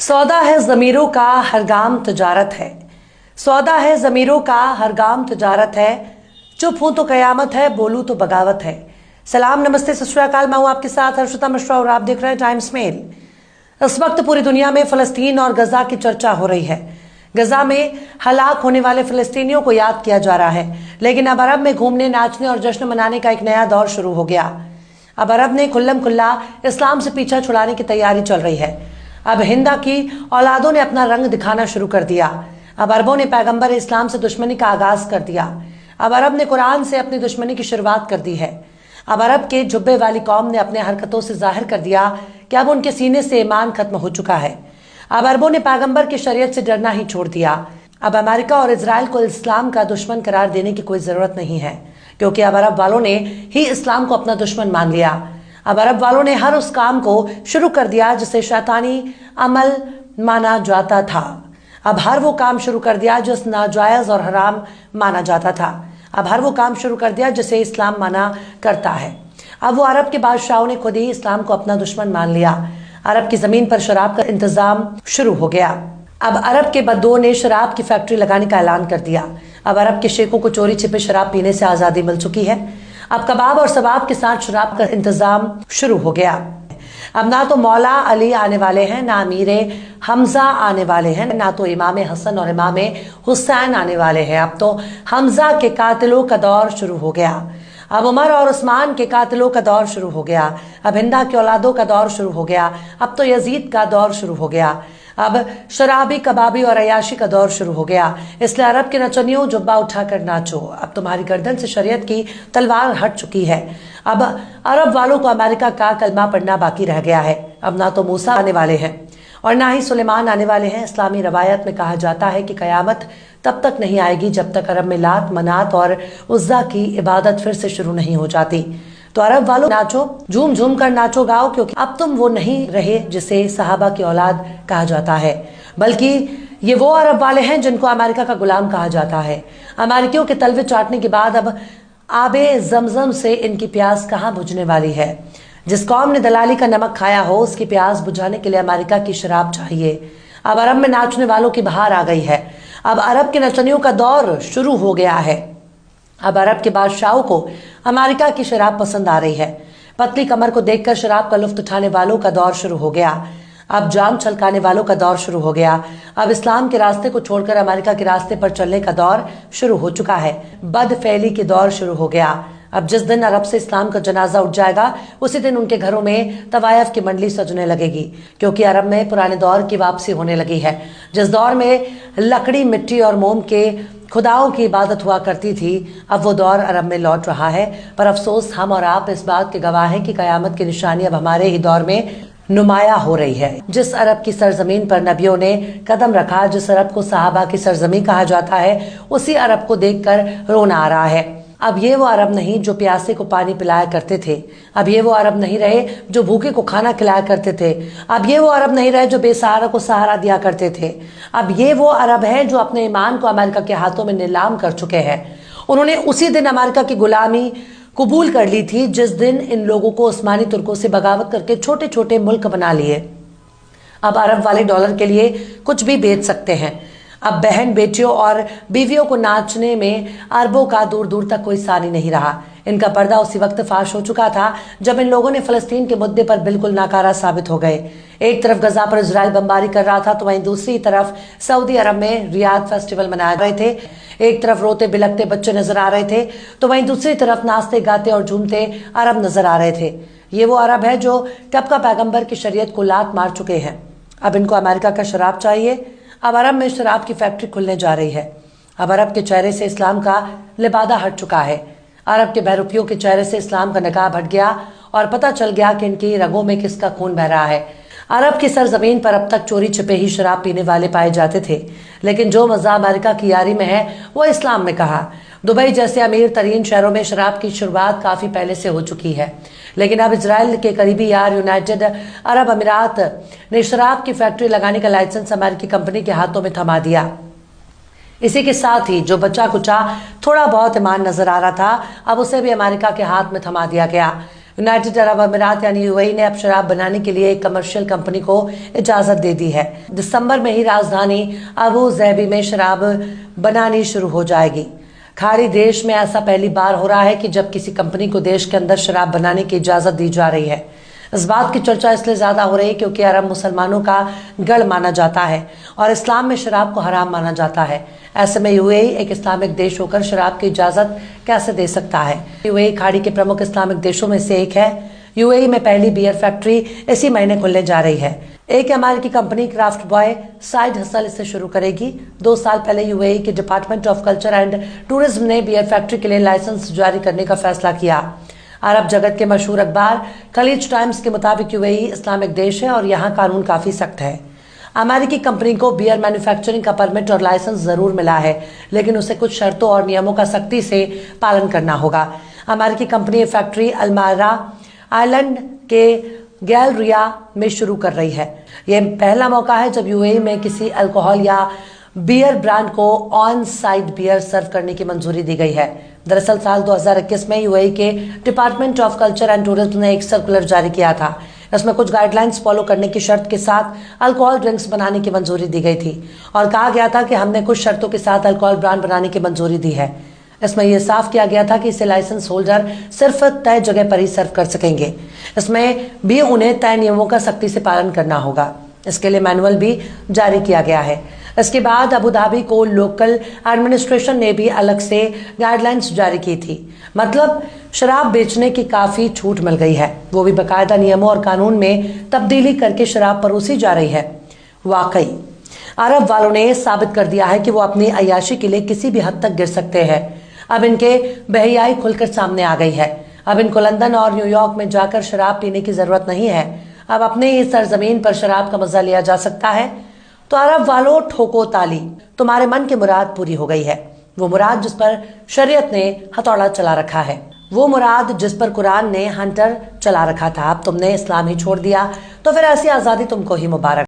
सौदा है ज़मीरों का हर गाम तिजारत है। सौदा है ज़मीरों का हर गाम तिजारत है। चुप हूं तो कयामत है, बोलूं तो बगावत है। सलाम, नमस्ते, सत श्री अकाल। मैं हूं आपके साथ हर्षिता मिश्रा और आप देख रहे हैं टाइम्स मेल। इस वक्त पूरी दुनिया में फ़लस्तीन और गजा की चर्चा हो रही है। गजा में हलाक होने वाले फ़लस्तीनियों को याद किया जा रहा है, लेकिन अब अरब में घूमने, नाचने और जश्न मनाने का एक नया दौर शुरू हो गया। अब अरब ने खुल्लम खुल्ला इस्लाम से पीछा छुड़ाने की तैयारी चल रही है। अब हिंदा की औलादों ने अपना रंग दिखाना शुरू कर दिया। अब अरबों ने पैगंबर इस्लाम से दुश्मनी का आगाज कर दिया। अब अरब ने कुरान से अपनी दुश्मनी की शुरुआत कर दी है। अब अरब के जुब्बे वाली कौम ने अपने हरकतों से जाहिर कर दिया कि अब उनके सीने से ईमान खत्म हो चुका है। अब अरबों ने पैगंबर की शरीयत से डरना ही छोड़ दिया। अब अमेरिका और इजराइल को इस्लाम का दुश्मन करार देने की कोई जरूरत नहीं है, क्योंकि अब अरब वालों ने ही इस्लाम को अपना दुश्मन मान लिया। अब अरब वालों ने हर उस काम को शुरू कर दिया जिसे शैतानी अमल माना जाता था। अब हर वो काम शुरू कर दिया जो नाजायज और हराम माना जाता था। अब हर वो काम शुरू कर दिया जिसे इस्लाम माना करता है। अब वो अरब के बादशाहों ने खुद ही इस्लाम को अपना दुश्मन मान लिया। अरब की जमीन पर शराब का इंतजाम शुरू हो गया। अब अरब के बद्दुओं ने शराब की फैक्ट्री लगाने का ऐलान कर दिया। अब अरब के शेखों को चोरी छिपे शराब पीने से आजादी मिल चुकी है। अब कबाब और सबाब के साथ शराब का इंतजाम शुरू हो गया। अब ना तो मौला अली आने वाले हैं, ना अमीर हमजा आने वाले हैं, ना तो इमाम हसन और इमाम हुसैन आने वाले हैं। अब तो हमजा के कातिलों का दौर शुरू हो गया। अब उमर और उस्मान के कातिलों का दौर शुरू हो गया। अब हिंदा के औलादों का दौर शुरू हो गया। अब तो यजीद का दौर शुरू हो गया। अब शराबी, कबाबी और अयाशी का दौर शुरू हो गया। इसलिए अरब के नचनियों, जुब्बा उठाकर नाचो, अब तुम्हारी गर्दन से शरीयत की तलवार हट चुकी है। अब अरब वालों को अमेरिका का कलमा पढ़ना बाकी रह गया है। अब ना तो मूसा आने वाले हैं और ना ही सुलेमान आने वाले हैं। इस्लामी रवायत में कहा जाता है कि कयामत तब तक नहीं आएगी जब तक अरब में लात, मनात और उज़्ज़ा की इबादत फिर से शुरू नहीं हो जाती। तो अरब वालों, नाचो, झूम झूम कर नाचो गाओ, क्योंकि अब तुम वो नहीं रहे जिसे सहाबा की औलाद कहा जाता है, बल्कि ये वो अरब वाले हैं जिनको अमेरिका का गुलाम कहा जाता है। अमेरिकियों के तलवे चाटने के बाद अब आबे जमजम से इनकी प्यास कहाँ बुझने वाली है। जिस कौम ने दलाली का नमक खाया हो, उसकी प्यास बुझाने के लिए अमेरिका की शराब चाहिए। अब अरब में नाचने वालों की बहार आ गई है। अब अरब के नचनियों का दौर शुरू हो गया है। अब अरब के बादशाहों को अमेरिका की शराब पसंद आ रही है। पतली कमर को देखकर शराब का लुत्फ उठाने वालों का दौर शुरू हो गया। अब जाम छलकाने वालों का दौर शुरू हो गया। अब इस्लाम के रास्ते को छोड़कर अमेरिका के रास्ते पर चलने का दौर शुरू हो चुका है। बदफैली के दौर शुरू हो गया। अब जिस दिन अरब से इस्लाम का जनाजा उठ जाएगा, उसी दिन उनके घरों में तवायफ की मंडली सजने लगेगी, क्योंकि अरब में पुराने दौर की वापसी होने लगी है। जिस दौर में लकड़ी, मिट्टी और मोम के खुदाओं की इबादत हुआ करती थी, अब वो दौर अरब में लौट रहा है। पर अफसोस, हम और आप इस बात के गवाह हैं कि कयामत की निशानी अब हमारे ही दौर में नुमाया हो रही है। जिस अरब की सरजमीन पर नबियों ने कदम रखा, जिस अरब को सहाबा की सरजमी कहा जाता है, उसी अरब को देखकर रोना आ रहा है। अब ये वो अरब नहीं जो प्यासे को पानी पिलाया करते थे। अब ये वो अरब नहीं रहे जो भूखे को खाना खिलाया करते थे। अब ये वो अरब नहीं रहे जो बेसहारा को सहारा दिया करते थे। अब ये वो अरब है जो अपने ईमान को अमेरिका के हाथों में नीलाम कर चुके हैं। उन्होंने उसी दिन अमेरिका की गुलामी कबूल कर ली थी जिस दिन इन लोगों को उस्मानी तुर्कों से बगावत करके छोटे छोटे मुल्क बना लिए। अब अरब वाले डॉलर के लिए कुछ भी बेच सकते हैं। अब बहन, बेटियों और बीवियों को नाचने में अरबों का दूर दूर तक कोई सानी नहीं रहा। इनका पर्दा उसी वक्त फाश हो चुका था जब इन लोगों ने फलस्तीन के मुद्दे पर बिल्कुल नाकारा साबित हो गए। एक तरफ गजा पर इजराइल बमबारी कर रहा था, तो वहीं दूसरी तरफ सऊदी अरब में रियाद फेस्टिवल मनाए रहे थे। एक तरफ रोते बिलखते बच्चे नजर आ रहे थे, तो वहीं दूसरी तरफ नाचते गाते और झूमते अरब नजर आ रहे थे। ये वो अरब है जो कब का पैगंबर की शरीयत को लात मार चुके हैं। अब इनको अमेरिका का शराब चाहिए। अब अरब में शराब की फैक्ट्री खुलने जा रही है। अब अरब के चेहरे से इस्लाम का लिबादा हट चुका है। अरब के बहरूपियों के चेहरे से इस्लाम का नकाब हट गया और पता चल गया कि इनकी रगों में किसका खून बह रहा है। अरब की सरजमीन पर अब तक चोरी छिपे ही शराब पीने वाले पाए जाते थे, लेकिन जो मजा अमेरिका की यारी में है वो इस्लाम में कहा। दुबई जैसे अमीर तरीन शहरों में शराब की शुरुआत काफी पहले से हो चुकी है, लेकिन अब इजराइल के करीबी यार यूनाइटेड अरब अमीरात ने शराब की फैक्ट्री लगाने का लाइसेंस अमेरिकी कंपनी के हाथों में थमा दिया। इसी के साथ ही जो बच्चा कुचा थोड़ा बहुत ईमान नजर आ रहा था, अब उसे भी अमेरिका के हाथ में थमा दिया गया। यूनाइटेड अरब अमीरात यानी यूएई ने अब शराब बनाने के लिए एक कमर्शियल कंपनी को इजाजत दे दी है। दिसंबर में ही राजधानी अबू ज़ैबी में शराब बनानी शुरू हो जाएगी। खाड़ी देश में ऐसा पहली बार हो रहा है कि जब किसी कंपनी को देश के अंदर शराब बनाने की इजाजत दी जा रही है। इस बात की चर्चा इसलिए ज्यादा हो रही है क्योंकि अरब मुसलमानों का गढ़ माना जाता है और इस्लाम में शराब को हराम माना जाता है। ऐसे में यूएई एक इस्लामिक देश होकर शराब की इजाजत कैसे दे सकता है? यूएई खाड़ी के प्रमुख इस्लामिक देशों में से एक है। यूएई में पहली बियर फैक्ट्री इसी महीने खुलने जा रही है। एक अमेरिकी company craft boy side hustle इसे शुरू करेगी। 2 साल पहले यूएई के department of culture and tourism ने बियर फैक्ट्री के लिए लाइसेंस जारी करने का फैसला किया। अरब जगत के मशहूर अखबार खलीज टाइम्स के मुताबिक यूएई इस्लामिक देश है और यहाँ कानून काफी सख्त है। अमेरिकी कंपनी को बियर मैन्युफैक्चरिंग का परमिट और लाइसेंस जरूर मिला है, लेकिन उसे कुछ शर्तों और नियमों का सख्ती से पालन करना होगा। अमेरिकी कंपनी फैक्ट्री अल्मारा आइलैंड के गैलरिया में शुरू कर रही है। यह पहला मौका है जब यूएई में किसी अल्कोहल या बियर ब्रांड को ऑन साइट बियर सर्व करने की मंजूरी दी गई है। दरअसल साल 2021 में यूएई के department of culture and tourism ने एक सर्कुलर जारी किया था। इसमें कुछ गाइडलाइंस फॉलो करने की शर्त के साथ अल्कोहल ड्रिंक्स बनाने की मंजूरी दी गई थी और कहा गया था कि हमने कुछ शर्तों के साथ अल्कोहल ब्रांड बनाने की मंजूरी दी है। इसमें यह साफ किया गया था कि इसे लाइसेंस होल्डर सिर्फ तय जगह पर ही सर्व कर सकेंगे। इसमें भी उन्हें तय नियमों का सख्ती से पालन करना होगा। इसके लिए मैनुअल भी जारी किया गया है। इसके बाद अबू धाबी को लोकल एडमिनिस्ट्रेशन ने भी अलग से गाइडलाइंस जारी की थी। मतलब शराब बेचने की काफी छूट मिल गई है, वो भी बाकायदा नियमों और कानून में तब्दीली करके शराब परोसी जा रही है। वाकई अरब वालों ने साबित कर दिया है कि वो अपनी अय्याशी के लिए किसी भी हद तक गिर सकते हैं। अब इनके बेहयाई खुलकर सामने आ गई है। अब इनको लंदन और न्यूयॉर्क में जाकर शराब पीने की जरूरत नहीं है। अब अपने ही सरजमीन पर शराब का मजा लिया जा सकता है। तो अरब वालों ठोको ताली, तुम्हारे मन की मुराद पूरी हो गई है। वो मुराद जिस पर शरीयत ने हथौड़ा चला रखा है, वो मुराद जिस पर कुरान ने हंटर चला रखा था। अब तुमने इस्लाम ही छोड़ दिया, तो फिर ऐसी आजादी तुमको ही मुबारक।